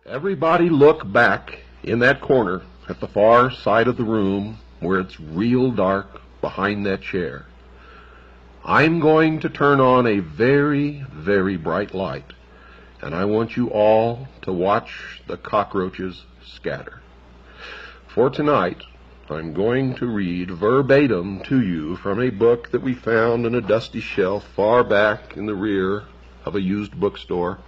Everybody look back in that corner at the far side of the room where it's real dark behind that chair. I'm going to turn on a very, very bright light, and I want you all to watch the cockroaches scatter. For tonight, I'm going to read verbatim to you from a book that we found in a dusty shelf far back in the rear of a used bookstore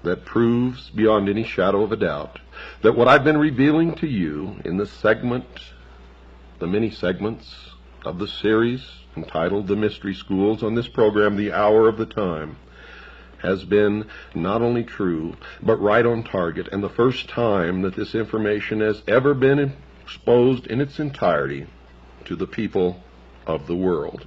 that proves beyond any shadow of a doubt that what I've been revealing to you in the many segments of the series entitled The Mystery Schools on this program, The Hour of the Time, has been not only true, but right on target, and the first time that this information has ever been exposed in its entirety to the people of the world.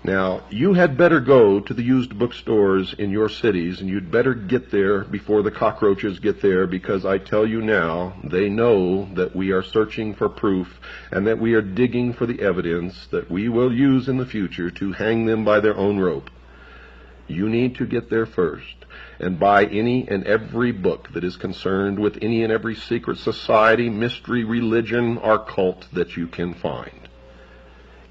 Now, you had better go to the used bookstores in your cities, and you'd better get there before the cockroaches get there, because I tell you now, they know that we are searching for proof and that we are digging for the evidence that we will use in the future to hang them by their own rope. You need to get there first and buy any and every book that is concerned with any and every secret society, mystery, religion, or cult that you can find.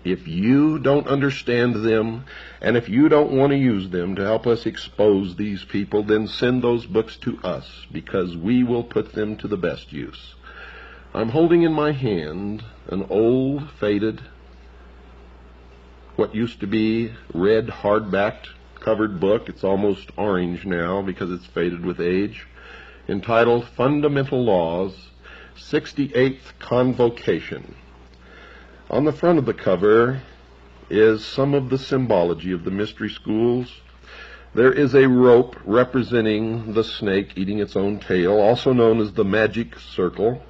If you don't understand them, and if you don't want to use them to help us expose these people, then send those books to us, because we will put them to the best use. I'm holding in my hand an old, faded, what used to be red hardbacked covered book. It's almost orange now because it's faded with age, entitled Fundamental Laws, 68th Convocation. On the front of the cover is some of the symbology of the mystery schools. There is a rope representing the snake eating its own tail, also known as the magic circle.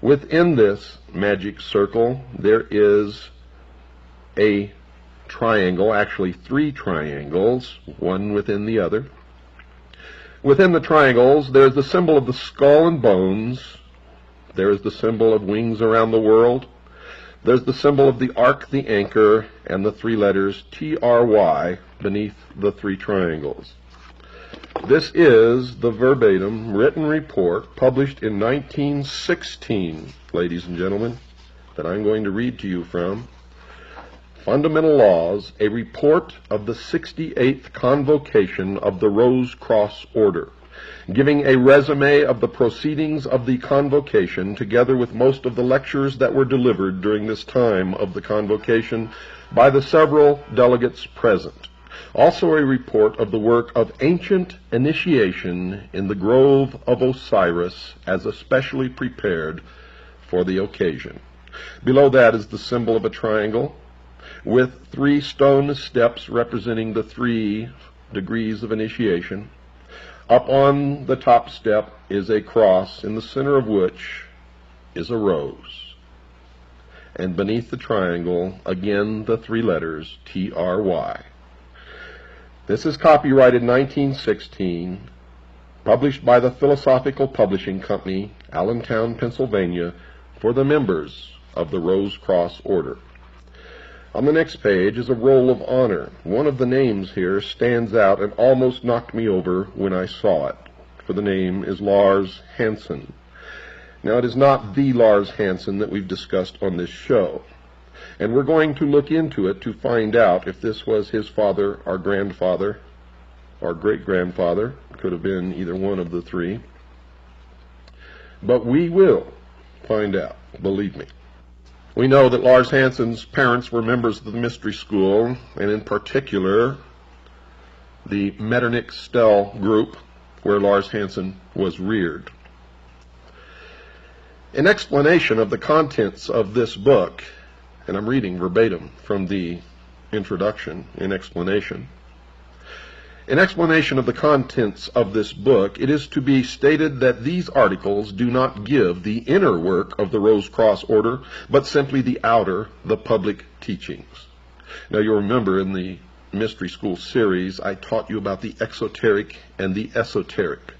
Within this magic circle, there is a triangle, actually 3 triangles, one within the other. Within the triangles, there's the symbol of the skull and bones. There is the symbol of wings around the world. There's the symbol of the ark, the anchor, and the 3 letters TRY beneath the 3 triangles. This is the verbatim written report published in 1916, ladies and gentlemen, that I'm going to read to you from. Fundamental Laws, a report of the 68th Convocation of the Rose Cross Order, giving a resume of the proceedings of the convocation, together with most of the lectures that were delivered during this time of the convocation by the several delegates present. Also a report of the work of ancient initiation in the Grove of Osiris, as especially prepared for the occasion. Below that is the symbol of a triangle, with 3 stone steps representing the 3 degrees of initiation. Up on the top step is a cross, in the center of which is a rose. And beneath the triangle, again, the 3 letters TRY. This is copyrighted 1916, published by the Philosophical Publishing Company, Allentown, Pennsylvania, for the members of the Rose Cross Order. On the next page is a roll of honor. One of the names here stands out and almost knocked me over when I saw it, for the name is Lars Hansen. Now, it is not the Lars Hansen that we've discussed on this show, and we're going to look into it to find out if this was his father, or grandfather, or great-grandfather. Could have been either one of the 3. But we will find out, believe me. We know that Lars Hansen's parents were members of the mystery school, and in particular, the Metternich-Stell group, where Lars Hansen was reared. In explanation of the contents of this book, and I'm reading verbatim from the introduction in explanation, in explanation of the contents of this book, it is to be stated that these articles do not give the inner work of the Rose Cross Order, but simply the outer, the public teachings. Now, you'll remember in the Mystery School series, I taught you about the exoteric and the esoteric.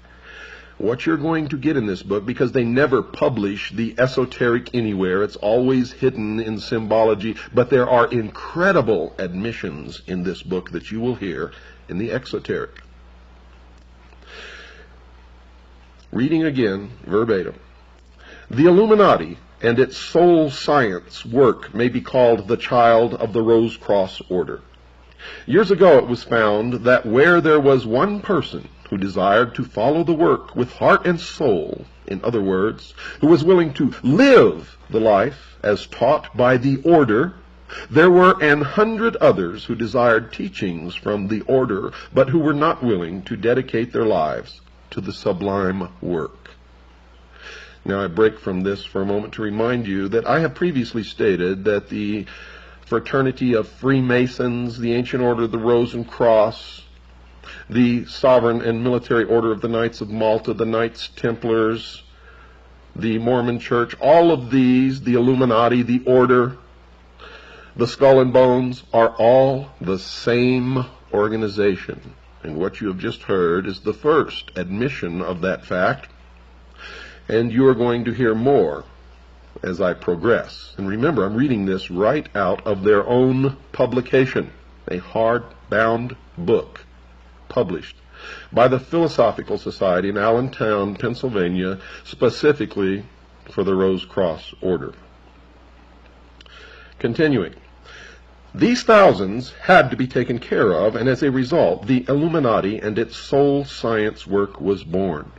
What you're going to get in this book, because they never publish the esoteric anywhere, it's always hidden in symbology, but there are incredible admissions in this book that you will hear in the exoteric. Reading again, verbatim. The Illuminati and its soul science work may be called the child of the Rose-Cross Order. Years ago it was found that where there was one person who desired to follow the work with heart and soul, in other words, who was willing to live the life as taught by the order, there were 100 others who desired teachings from the order, but who were not willing to dedicate their lives to the sublime work. Now I break from this for a moment to remind you that I have previously stated that the Fraternity of Freemasons, the Ancient Order of the Rose and Cross, the Sovereign and Military Order of the Knights of Malta, the Knights Templars, the Mormon Church, all of these, the Illuminati, the Order, the Skull and Bones, are all the same organization. And what you have just heard is the first admission of that fact, and you are going to hear more as I progress. And remember, I'm reading this right out of their own publication, a hard-bound book published by the Philosophical Society in Allentown, Pennsylvania, specifically for the Rose-Cross Order. Continuing. These thousands had to be taken care of, and as a result, the Illuminati and its soul science work was born.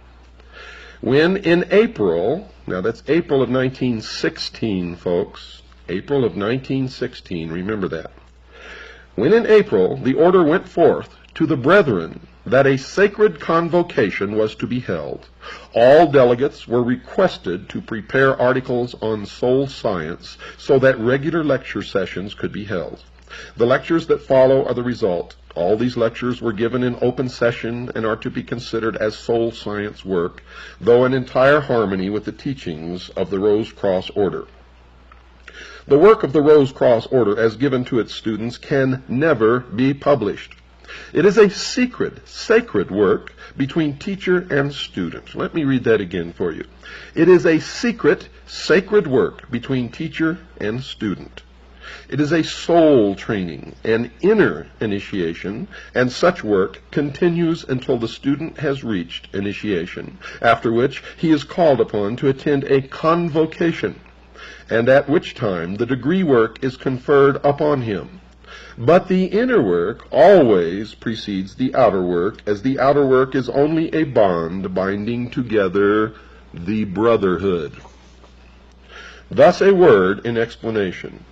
When in April, now that's April of 1916, folks, April of 1916, remember that. When in April the order went forth to the brethren that a sacred convocation was to be held, all delegates were requested to prepare articles on soul science so that regular lecture sessions could be held. The lectures that follow are the result. All these lectures were given in open session and are to be considered as soul science work, though in entire harmony with the teachings of the Rose-Cross Order. The work of the Rose-Cross Order as given to its students can never be published. It is a secret, sacred work between teacher and student. Let me read that again for you. It is a secret, sacred work between teacher and student. It is a soul training, an inner initiation, and such work continues until the student has reached initiation, after which he is called upon to attend a convocation, and at which time the degree work is conferred upon him. But the inner work always precedes the outer work, as the outer work is only a bond binding together the brotherhood. Thus a word in explanation.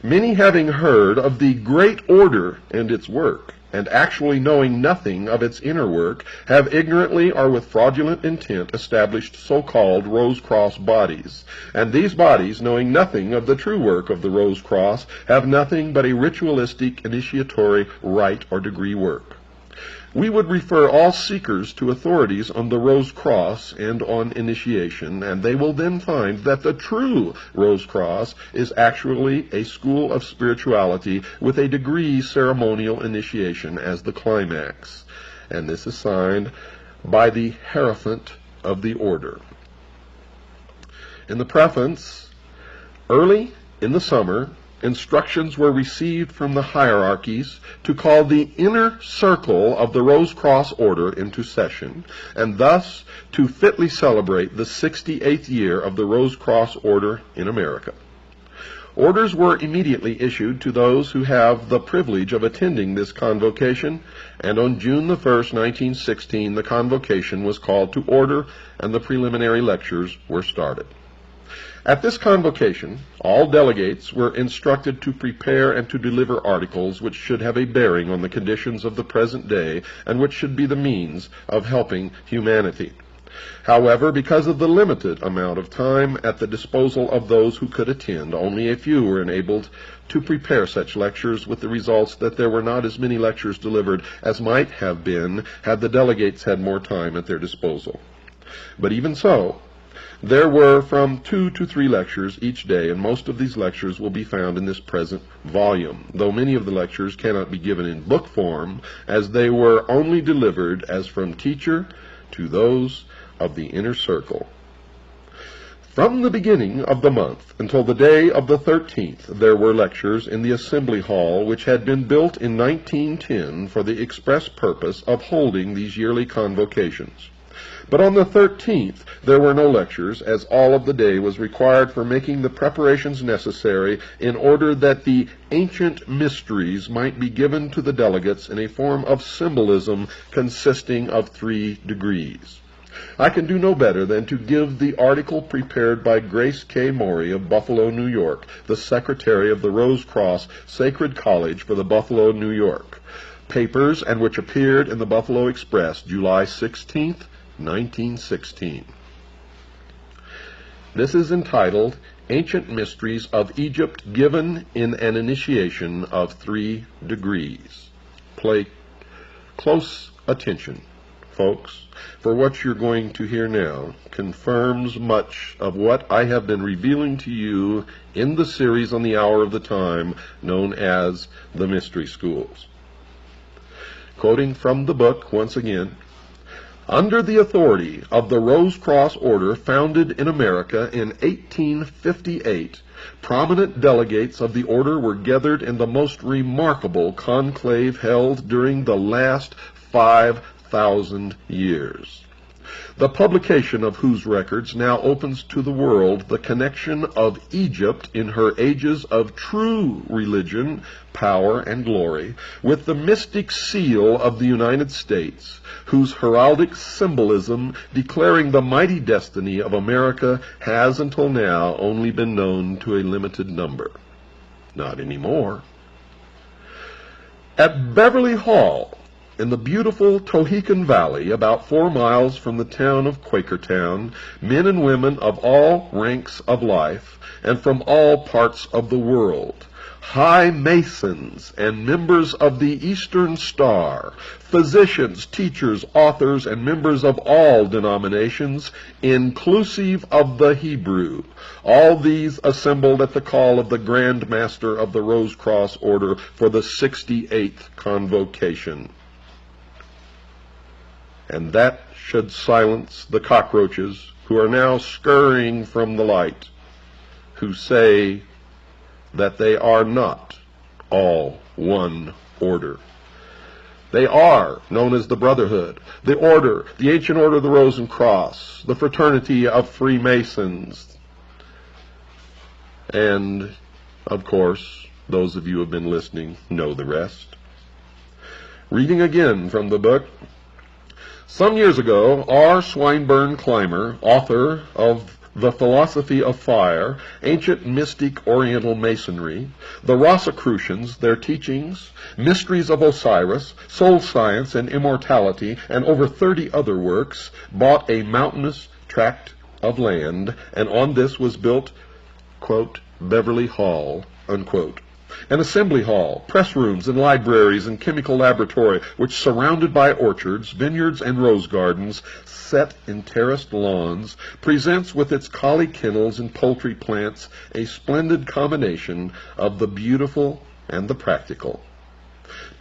Many, having heard of the great order and its work, and actually knowing nothing of its inner work, have ignorantly or with fraudulent intent established so-called Rose-Cross bodies. And these bodies, knowing nothing of the true work of the Rose-Cross, have nothing but a ritualistic initiatory rite or degree work. We would refer all seekers to authorities on the Rose-Cross and on initiation, and they will then find that the true Rose-Cross is actually a school of spirituality with a degree ceremonial initiation as the climax. And this is signed by the Hierophant of the Order. In the preface, early in the summer, instructions were received from the hierarchies to call the inner circle of the Rose-Cross Order into session, and thus to fitly celebrate the 68th year of the Rose-Cross Order in America. Orders were immediately issued to those who have the privilege of attending this convocation, and on June the 1st, 1916, the convocation was called to order and the preliminary lectures were started. At this convocation, all delegates were instructed to prepare and to deliver articles which should have a bearing on the conditions of the present day and which should be the means of helping humanity. However, because of the limited amount of time at the disposal of those who could attend, only a few were enabled to prepare such lectures, with the results that there were not as many lectures delivered as might have been had the delegates had more time at their disposal. But even so, there were from 2 to 3 lectures each day, and most of these lectures will be found in this present volume, though many of the lectures cannot be given in book form, as they were only delivered as from teacher to those of the inner circle. From the beginning of the month until the day of the 13th, there were lectures in the Assembly Hall, which had been built in 1910 for the express purpose of holding these yearly convocations. But on the 13th there were no lectures, as all of the day was required for making the preparations necessary in order that the ancient mysteries might be given to the delegates in a form of symbolism consisting of 3 degrees. I can do no better than to give the article prepared by Grace K. Morey of Buffalo, New York, the secretary of the Rose Cross Sacred College for the Buffalo, New York papers, and which appeared in the Buffalo Express, July 16th, 1916. This is entitled, Ancient Mysteries of Egypt Given in an Initiation of 3 Degrees. Pay close attention, folks, for what you're going to hear now confirms much of what I have been revealing to you in the series on the Hour of the Time known as the Mystery Schools. Quoting from the book once again, under the authority of the Rose Cross Order founded in America in 1858, prominent delegates of the order were gathered in the most remarkable conclave held during the last 5,000 years, the publication of whose records now opens to the world the connection of Egypt in her ages of true religion, power, and glory with the mystic seal of the United States, whose heraldic symbolism declaring the mighty destiny of America has until now only been known to a limited number. Not anymore. At Beverly Hall, in the beautiful Tohickon Valley, about 4 miles from the town of Quakertown, men and women of all ranks of life and from all parts of the world, high masons and members of the Eastern Star, physicians, teachers, authors, and members of all denominations, inclusive of the Hebrew, all these assembled at the call of the Grand Master of the Rose Cross Order for the 68th Convocation. And that should silence the cockroaches who are now scurrying from the light, who say that they are not all one order. They are known as the Brotherhood, the Order, the Ancient Order of the Rose and Cross, the Fraternity of Freemasons, and, of course, those of you who have been listening know the rest. Reading again from the book, some years ago, R. Swinburne Clymer, author of The Philosophy of Fire, Ancient Mystic Oriental Masonry, The Rosicrucians, Their Teachings, Mysteries of Osiris, Soul Science and Immortality, and over 30 other works, bought a mountainous tract of land, and on this was built, quote, Beverly Hall, unquote, an assembly hall, press rooms, and libraries and chemical laboratory, which, surrounded by orchards, vineyards, and rose gardens, set in terraced lawns, presents with its collie kennels and poultry plants a splendid combination of the beautiful and the practical.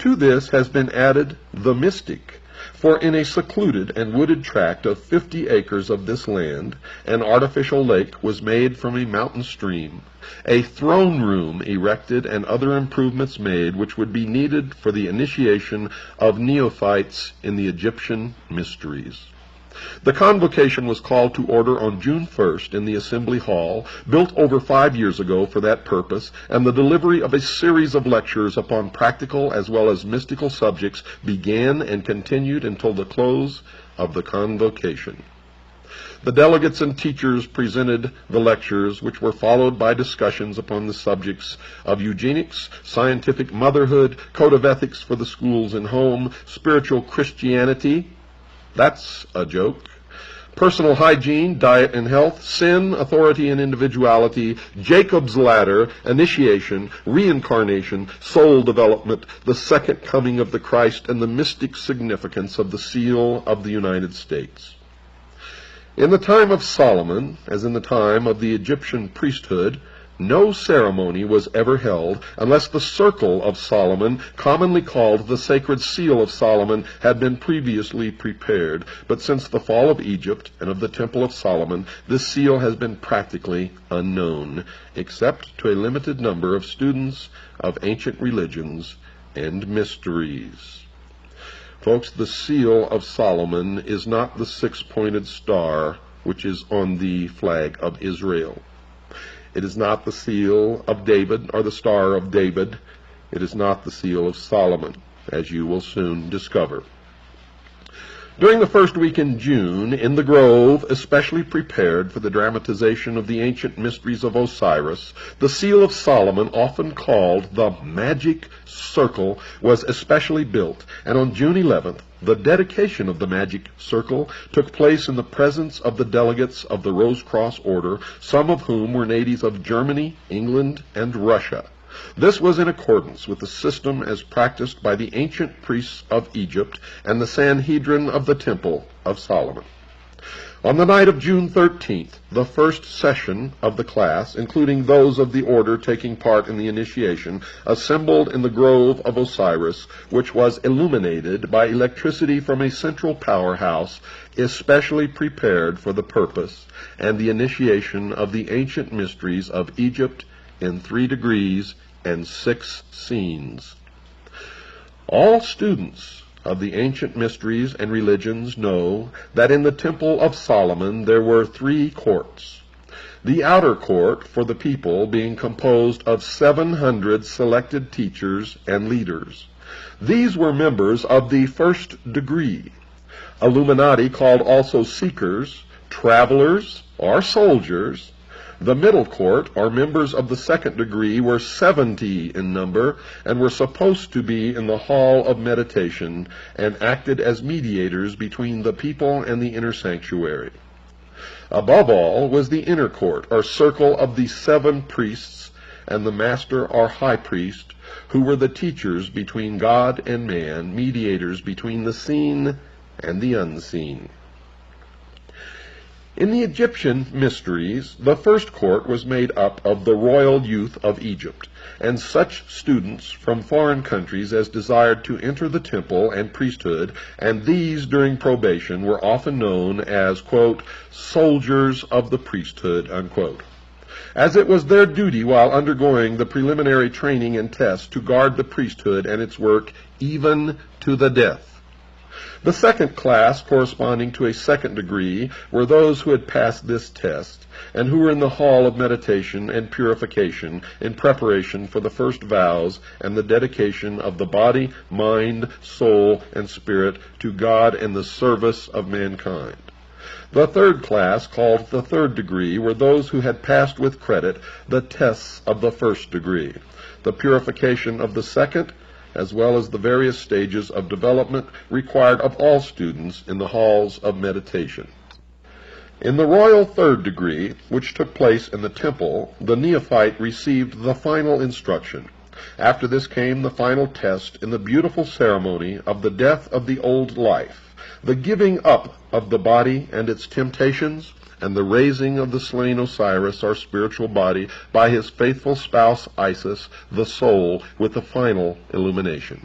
To this has been added the mystic, for in a secluded and wooded tract of 50 acres of this land, an artificial lake was made from a mountain stream, a throne room erected, and other improvements made which would be needed for the initiation of neophytes in the Egyptian mysteries. The convocation was called to order on June 1st in the Assembly Hall, built over 5 years ago for that purpose, and the delivery of a series of lectures upon practical as well as mystical subjects began and continued until the close of the convocation. The delegates and teachers presented the lectures, which were followed by discussions upon the subjects of eugenics, scientific motherhood, code of ethics for the schools and home, spiritual Christianity, that's a joke, personal hygiene, diet and health, sin, authority and individuality, Jacob's ladder, initiation, reincarnation, soul development, the second coming of the Christ, and the mystic significance of the seal of the United States. In the time of Solomon, as in the time of the Egyptian priesthood, no ceremony was ever held unless the circle of Solomon, commonly called the sacred seal of Solomon, had been previously prepared. But since the fall of Egypt and of the Temple of Solomon, this seal has been practically unknown, except to a limited number of students of ancient religions and mysteries. Folks, the seal of Solomon is not the six-pointed star which is on the flag of Israel. It is not the seal of David or the star of David. It is not the seal of Solomon, as you will soon discover. During the first week in June, in the grove, especially prepared for the dramatization of the ancient mysteries of Osiris, the seal of Solomon, often called the magic circle, was especially built, and on June 11th, the dedication of the magic circle took place in the presence of the delegates of the Rose Cross Order, some of whom were natives of Germany, England, and Russia. This was in accordance with the system as practiced by the ancient priests of Egypt and the Sanhedrin of the Temple of Solomon. On the night of June 13th, the first session of the class, including those of the order taking part in the initiation, assembled in the grove of Osiris, which was illuminated by electricity from a central powerhouse especially prepared for the purpose and the initiation of the ancient mysteries of Egypt in 3 degrees and 6 scenes. All students of the ancient mysteries and religions know that in the Temple of Solomon there were 3 courts. The outer court for the people being composed of 700 selected teachers and leaders. These were members of the first degree, Illuminati called also seekers, travelers, or soldiers. The middle court, or members of the second degree, were 70 in number and were supposed to be in the hall of meditation and acted as mediators between the people and the inner sanctuary. Above all was the inner court, or circle of the 7 priests and the master or high priest, who were the teachers between God and man, mediators between the seen and the unseen. In the Egyptian mysteries, the first court was made up of the royal youth of Egypt, and such students from foreign countries as desired to enter the temple and priesthood, and these during probation were often known as, quote, soldiers of the priesthood, unquote, as it was their duty while undergoing the preliminary training and tests to guard the priesthood and its work even to the death. The second class, corresponding to a second degree, were those who had passed this test, and who were in the hall of meditation and purification in preparation for the first vows and the dedication of the body, mind, soul, and spirit to God and the service of mankind. The third class, called the third degree, were those who had passed with credit the tests of the first degree, the purification of the second, as well as the various stages of development required of all students in the halls of meditation. In the royal third degree, which took place in the temple, the neophyte received the final instruction. After this came the final test in the beautiful ceremony of the death of the old life, the giving up of the body and its temptations, and the raising of the slain Osiris, our spiritual body, by his faithful spouse Isis, the soul, with the final illumination.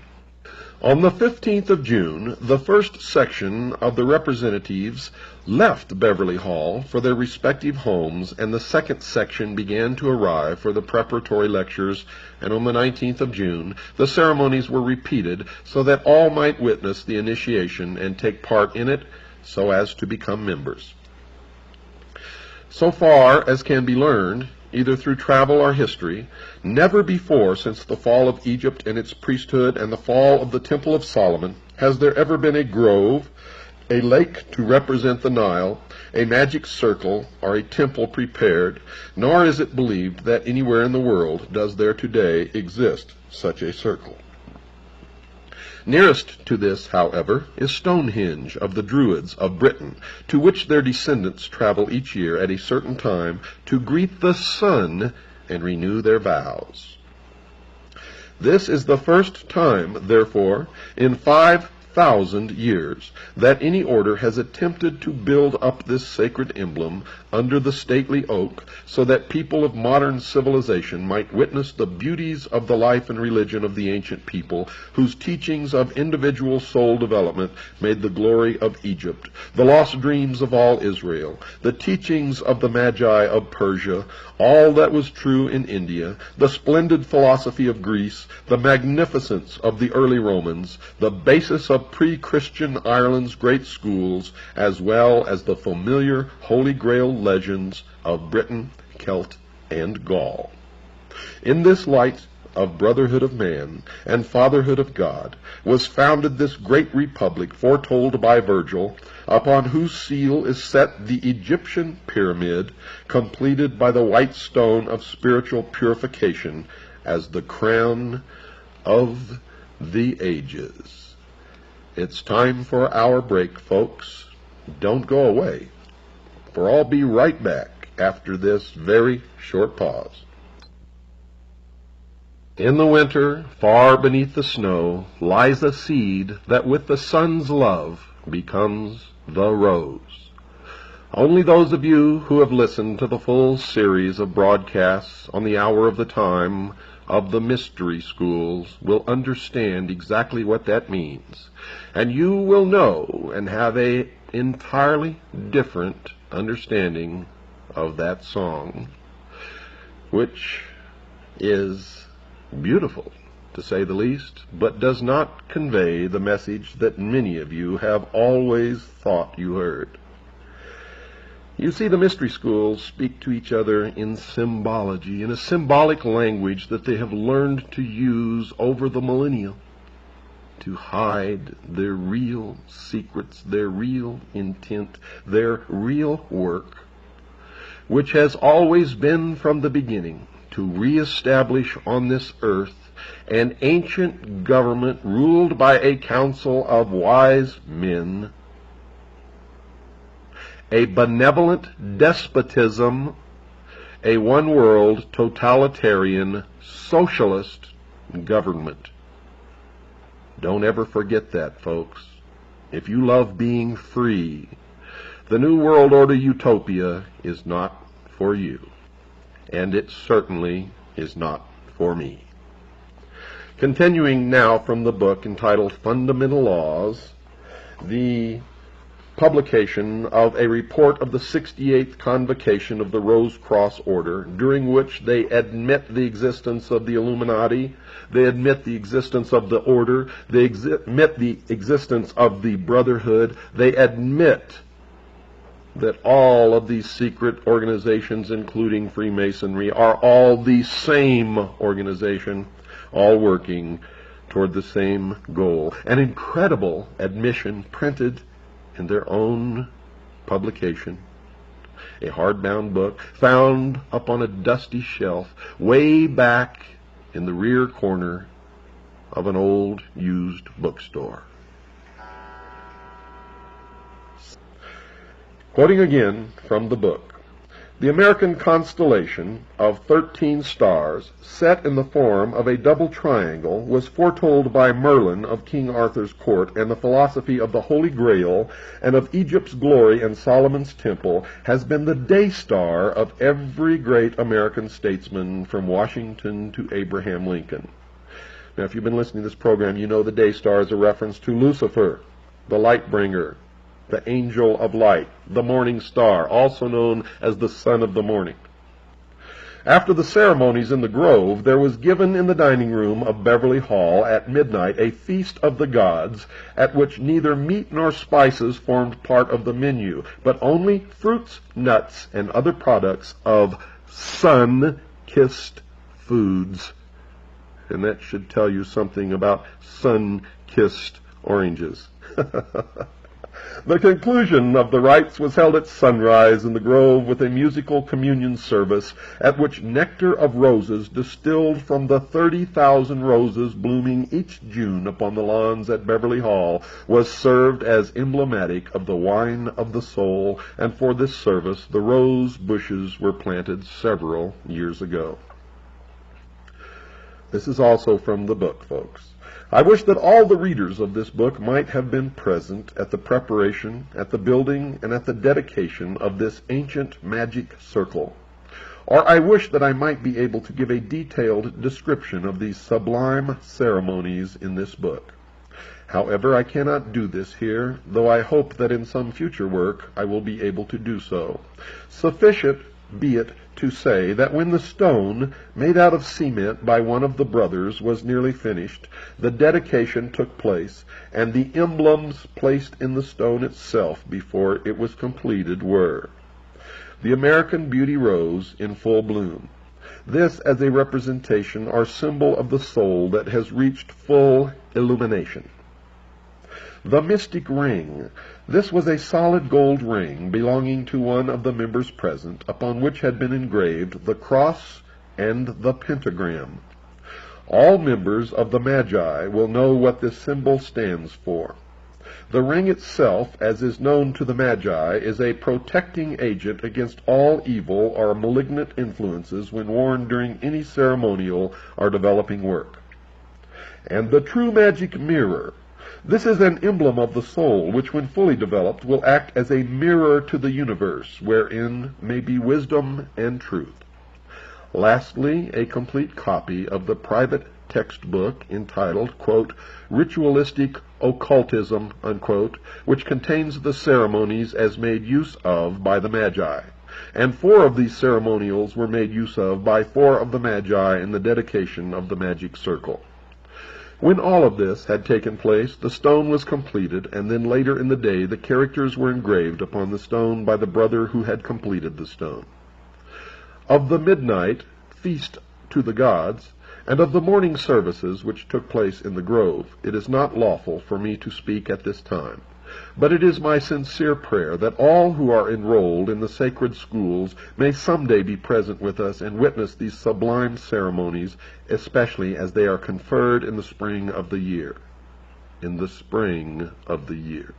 On the 15th of June, the first section of the representatives left Beverly Hall for their respective homes, and the second section began to arrive for the preparatory lectures, and on the 19th of June, the ceremonies were repeated so that all might witness the initiation and take part in it so as to become members. So far as can be learned, either through travel or history, never before since the fall of Egypt and its priesthood and the fall of the Temple of Solomon has there ever been a grove, a lake to represent the Nile, a magic circle, or a temple prepared, nor is it believed that anywhere in the world does there today exist such a circle. Nearest to this, however, is Stonehenge of the Druids of Britain, to which their descendants travel each year at a certain time to greet the sun and renew their vows. This is the first time, therefore, in 5,000 years that any order has attempted to build up this sacred emblem under the stately oak so that people of modern civilization might witness the beauties of the life and religion of the ancient people whose teachings of individual soul development made the glory of Egypt, the lost dreams of all Israel, the teachings of the Magi of Persia, all that was true in India, the splendid philosophy of Greece, the magnificence of the early Romans, the basis of of pre-Christian Ireland's great schools, as well as the familiar Holy Grail legends of Britain, Celt, and Gaul. In this light of brotherhood of man and fatherhood of God was founded this great republic foretold by Virgil, upon whose seal is set the Egyptian pyramid, completed by the white stone of spiritual purification as the crown of the ages. It's time for our break, folks. Don't go away, for I'll be right back after this very short pause. In the winter, far beneath the snow, lies a seed that with the sun's love becomes the rose. Only those of you who have listened to the full series of broadcasts on the hour of the time of the mystery schools will understand exactly what that means, and you will know and have an entirely different understanding of that song, which is beautiful, to say the least, but does not convey the message that many of you have always thought you heard. You see, the mystery schools speak to each other in symbology, in a symbolic language that they have learned to use over the millennia to hide their real secrets, their real intent, their real work, which has always been from the beginning to reestablish on this earth an ancient government ruled by a council of wise men, a benevolent despotism, a one-world totalitarian socialist government. Don't ever forget that, folks. If you love being free, the New World Order utopia is not for you. And it certainly is not for me. Continuing now from the book entitled Fundamental Laws, the publication of a report of the 68th Convocation of the Rose Cross Order, during which they admit the existence of the Illuminati, they admit the existence of the Order, they admit the existence of the Brotherhood, they admit that all of these secret organizations, including Freemasonry, are all the same organization, all working toward the same goal. An incredible admission printed in their own publication, a hardbound book found up on a dusty shelf way back in the rear corner of an old used bookstore. Quoting again from the book, the American constellation of 13 stars, set in the form of a double triangle, was foretold by Merlin of King Arthur's court, and the philosophy of the Holy Grail and of Egypt's glory and Solomon's temple has been the day star of every great American statesman from Washington to Abraham Lincoln. Now, if you've been listening to this program, you know the day star is a reference to Lucifer, the light bringer, the angel of light, the morning star, also known as the son of the morning. After the ceremonies in the grove, there was given in the dining room of Beverly Hall at midnight a feast of the gods, at which neither meat nor spices formed part of the menu, but only fruits, nuts, and other products of sun-kissed foods. And that should tell you something about sun-kissed oranges. The conclusion of the rites was held at sunrise in the grove with a musical communion service, at which nectar of roses distilled from the 30,000 roses blooming each June upon the lawns at Beverly Hall was served as emblematic of the wine of the soul, and for this service the rose bushes were planted several years ago. This is also from the book, folks. I wish that all the readers of this book might have been present at the preparation, at the building, and at the dedication of this ancient magic circle. Or I wish that I might be able to give a detailed description of these sublime ceremonies in this book. However, I cannot do this here, though I hope that in some future work I will be able to do so. Sufficient be it to say that when the stone, made out of cement by one of the brothers, was nearly finished, the dedication took place, and the emblems placed in the stone itself before it was completed were the American Beauty Rose in full bloom. This as a representation or symbol of the soul that has reached full illumination. The mystic ring. This was a solid gold ring belonging to one of the members present, upon which had been engraved the cross and the pentagram. All members of the Magi will know what this symbol stands for. The ring itself, as is known to the Magi, is a protecting agent against all evil or malignant influences when worn during any ceremonial or developing work. And the true magic mirror. This is an emblem of the soul, which when fully developed will act as a mirror to the universe, wherein may be wisdom and truth. Lastly, a complete copy of the private textbook entitled, quote, Ritualistic Occultism, unquote, which contains the ceremonies as made use of by the Magi. And 4 of these ceremonials were made use of by 4 of the Magi in the dedication of the magic circle. When all of this had taken place, the stone was completed, and then later in the day the characters were engraved upon the stone by the brother who had completed the stone. Of the midnight feast to the gods, and of the morning services which took place in the grove, it is not lawful for me to speak at this time. But it is my sincere prayer that all who are enrolled in the sacred schools may someday be present with us and witness these sublime ceremonies, especially as they are conferred in the spring of the year. In the spring of the year.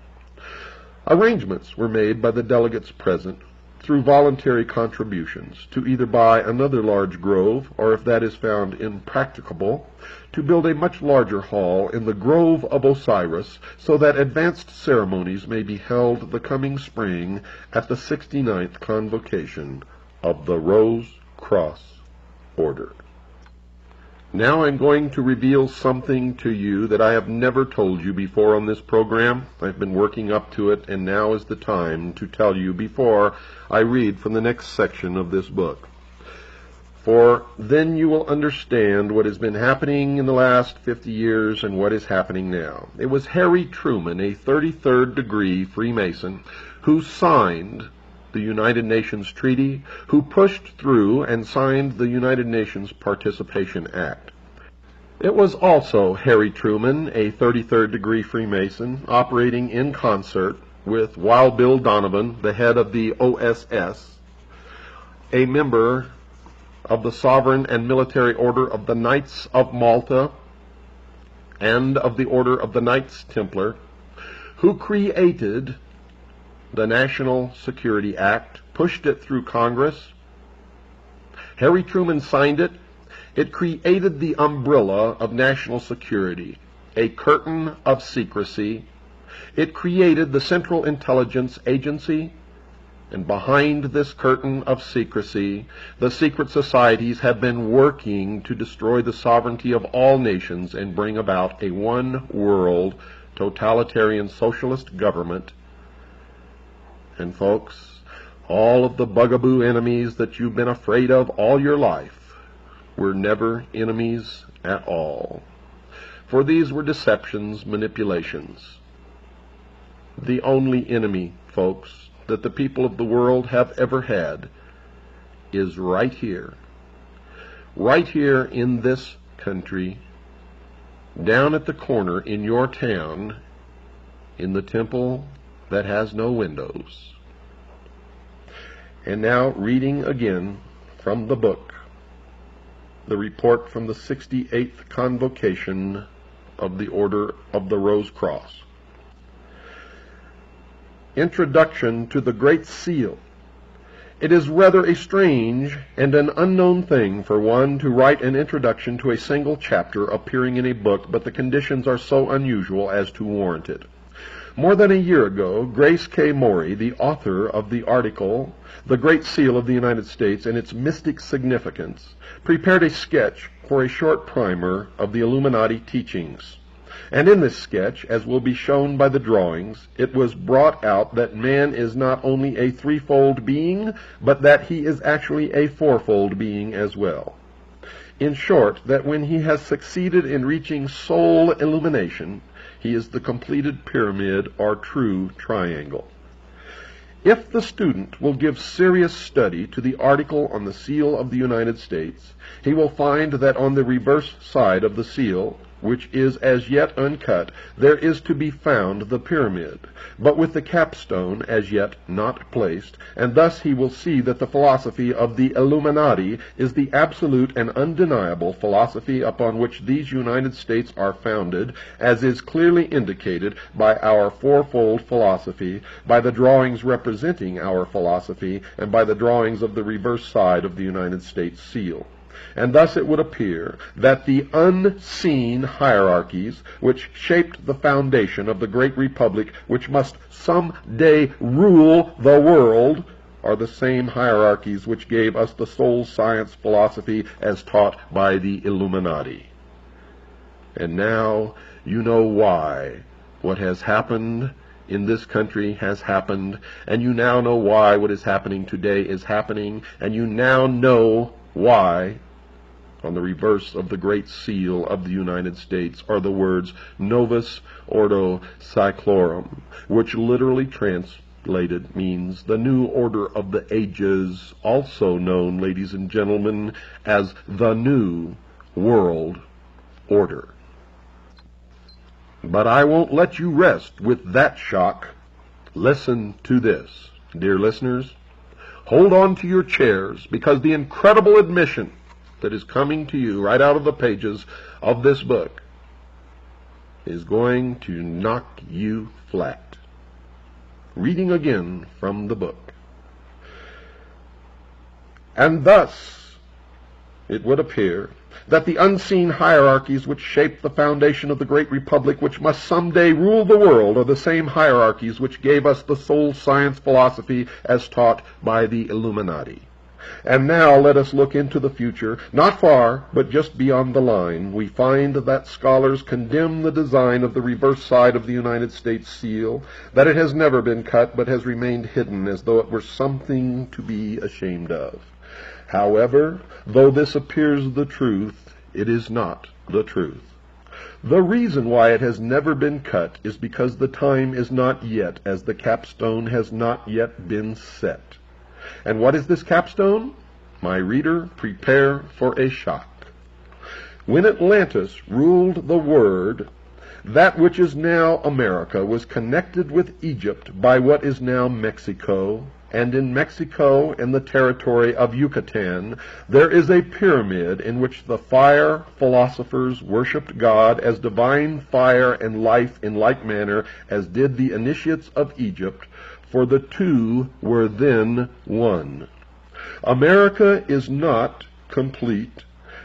Arrangements were made by the delegates present through voluntary contributions to either buy another large grove, or if that is found impracticable, to build a much larger hall in the Grove of Osiris, so that advanced ceremonies may be held the coming spring at the 69th convocation of the Rose Cross Order. Now I'm going to reveal something to you that I have never told you before on this program. I've been working up to it, and now is the time to tell you before I read from the next section of this book. For then you will understand what has been happening in the last 50 years and what is happening now. It was Harry Truman, a 33rd degree Freemason, who signed the United Nations Treaty, who pushed through and signed the United Nations Participation Act. It was also Harry Truman, a 33rd degree Freemason, operating in concert with Wild Bill Donovan, the head of the OSS, a member of the Sovereign and Military Order of the Knights of Malta and of the Order of the Knights Templar, who created the National Security Act, pushed it through Congress. Harry Truman signed it. It created the umbrella of national security, a curtain of secrecy. It created the Central Intelligence Agency, and behind this curtain of secrecy, the secret societies have been working to destroy the sovereignty of all nations and bring about a one-world totalitarian socialist government. And folks, all of the bugaboo enemies that you've been afraid of all your life were never enemies at all. For these were deceptions, manipulations. The only enemy, folks, that the people of the world have ever had is right here in this country, down at the corner in your town, in the temple that has no windows. And now, reading again from the book, the report from the 68th Convocation of the Order of the Rose Cross. Introduction to the Great Seal. It is rather a strange and an unknown thing for one to write an introduction to a single chapter appearing in a book, but the conditions are so unusual as to warrant it. More than a year ago, Grace K. Morey, the author of the article, The Great Seal of the United States and Its Mystic Significance, prepared a sketch for a short primer of the Illuminati teachings. And in this sketch, as will be shown by the drawings, it was brought out that man is not only a threefold being, but that he is actually a fourfold being as well. In short, that when he has succeeded in reaching soul illumination, he is the completed pyramid or true triangle. If the student will give serious study to the article on the seal of the United States, he will find that on the reverse side of the seal, which is as yet uncut, there is to be found the pyramid, but with the capstone as yet not placed, and thus he will see that the philosophy of the Illuminati is the absolute and undeniable philosophy upon which these United States are founded, as is clearly indicated by our fourfold philosophy, by the drawings representing our philosophy, and by the drawings of the reverse side of the United States seal. And thus it would appear that the unseen hierarchies which shaped the foundation of the great republic which must some day rule the world are the same hierarchies which gave us the soul science philosophy as taught by the Illuminati. And now you know why what has happened in this country has happened, and you now know why what is happening today is happening, and you now know why on the reverse of the Great Seal of the United States are the words Novus Ordo Seclorum, which literally translated means the new order of the ages, also known, ladies and gentlemen, as the New World Order. But I won't let you rest with that shock. Listen to this, dear listeners. Hold on to your chairs, because the incredible admission that is coming to you right out of the pages of this book is going to knock you flat. Reading again from the book. And thus it would appear that the unseen hierarchies which shape the foundation of the great republic which must someday rule the world are the same hierarchies which gave us the soul science philosophy as taught by the Illuminati. And now let us look into the future, not far, but just beyond the line. We find that scholars condemn the design of the reverse side of the United States seal, that it has never been cut, but has remained hidden as though it were something to be ashamed of. However, though this appears the truth, it is not the truth. The reason why it has never been cut is because the time is not yet, as the capstone has not yet been set. And what is this capstone? My reader, prepare for a shock. When Atlantis ruled the world, that which is now America was connected with Egypt by what is now Mexico, and in Mexico, in the territory of Yucatan, there is a pyramid in which the fire philosophers worshipped God as divine fire and life in like manner as did the initiates of Egypt, for the two were then one. America is not complete,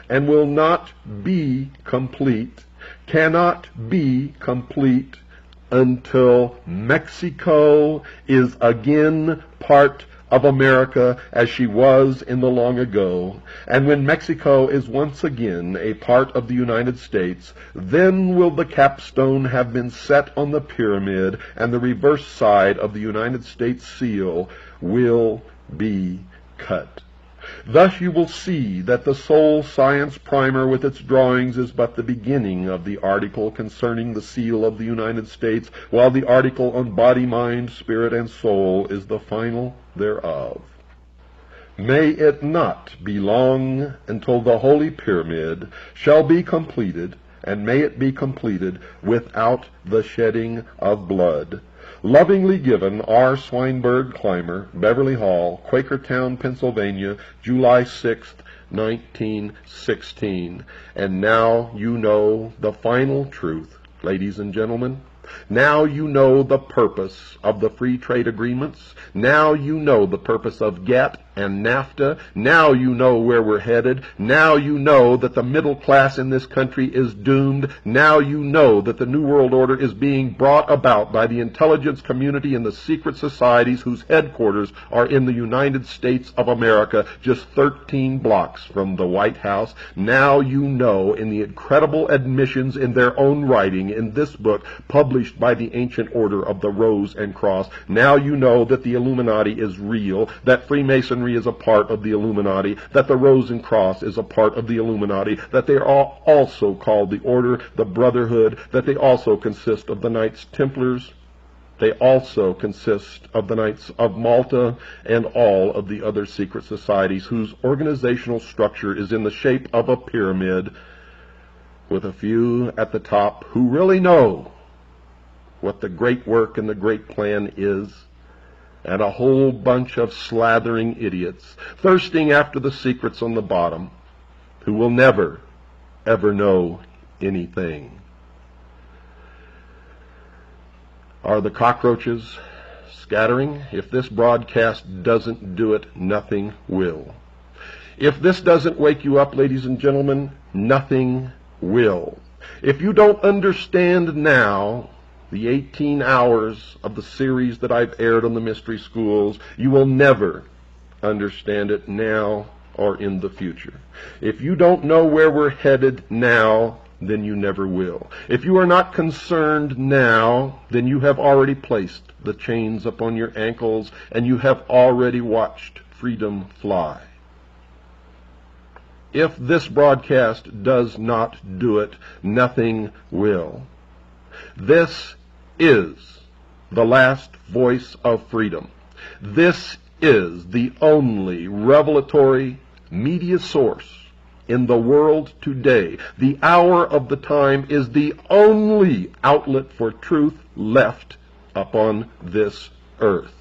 and will not be complete, cannot be complete, until Mexico is again part of America as she was in the long ago. And when Mexico is once again a part of the United States, then will the capstone have been set on the pyramid, and the reverse side of the United States seal will be cut. Thus you will see that the soul science primer with its drawings is but the beginning of the article concerning the seal of the United States, while the article on body, mind, spirit, and soul is the final thereof. May it not be long until the Holy Pyramid shall be completed, and may it be completed without the shedding of blood. Lovingly given, R. Swinburne Clymer, Beverly Hall, Quakertown, Pennsylvania, July 6th, 1916. And now you know the final truth, ladies and gentlemen. Now you know the purpose of the free trade agreements. Now you know the purpose of GATT and NAFTA. Now you know where we're headed. Now you know that the middle class in this country is doomed. Now you know that the New World Order is being brought about by the intelligence community and the secret societies whose headquarters are in the United States of America, just 13 blocks from the White House. Now you know, in the incredible admissions in their own writing in this book published by the Ancient Order of the Rose and Cross, now you know that the Illuminati is real, that Freemasonry is a part of the Illuminati, that the Rose and Cross is a part of the Illuminati, that they are also called the Order, the Brotherhood, that they also consist of the Knights Templars, they also consist of the Knights of Malta, and all of the other secret societies whose organizational structure is in the shape of a pyramid, with a few at the top who really know what the great work and the great plan is, and a whole bunch of slathering idiots thirsting after the secrets on the bottom who will never, ever know anything. Are the cockroaches scattering? If this broadcast doesn't do it, nothing will. If this doesn't wake you up, ladies and gentlemen, nothing will. If you don't understand now the 18 hours of the series that I've aired on the Mystery Schools, you will never understand it now or in the future. If you don't know where we're headed now, then you never will. If you are not concerned now, then you have already placed the chains upon your ankles and you have already watched freedom fly. If this broadcast does not do it, nothing will. This is the last voice of freedom. This is the only revelatory media source in the world today. The hour of the time is the only outlet for truth left upon this earth.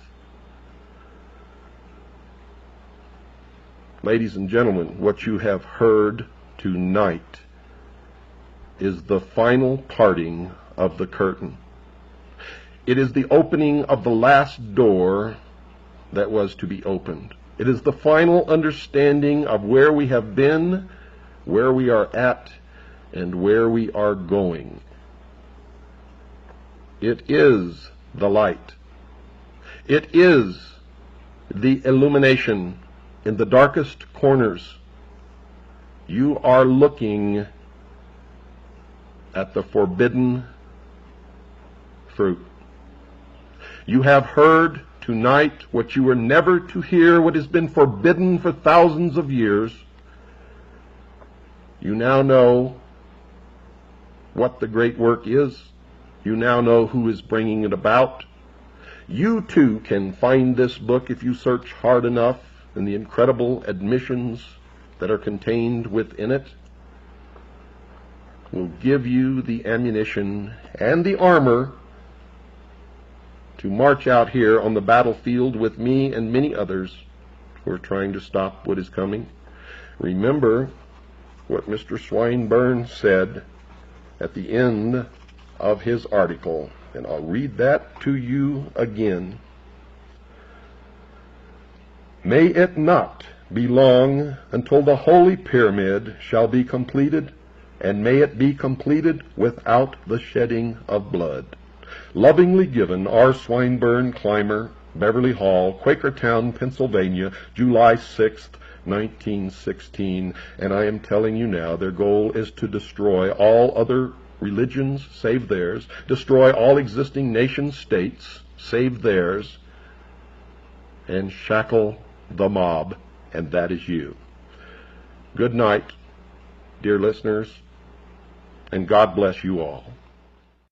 Ladies and gentlemen, what you have heard tonight is the final parting of the curtain. It is the opening of the last door that was to be opened. It is the final understanding of where we have been, where we are at, and where we are going. It is the light. It is the illumination in the darkest corners. You are looking at the forbidden fruit. You have heard tonight what you were never to hear, what has been forbidden for thousands of years. You now know what the great work is. You now know who is bringing it about. You too can find this book if you search hard enough in the incredible admissions that are contained within it. Will give you the ammunition and the armor to march out here on the battlefield with me and many others who are trying to stop what is coming. Remember what Mr. Swinburne said at the end of his article, and I'll read that to you again. May it not be long until the Holy Pyramid shall be completed, and may it be completed without the shedding of blood. Lovingly given, R. Swinburne, Clymer, Beverly Hall, Quakertown, Pennsylvania, July 6th, 1916. And I am telling you now, their goal is to destroy all other religions save theirs, destroy all existing nation-states save theirs, and shackle the mob, and that is you. Good night, dear listeners, and God bless you all.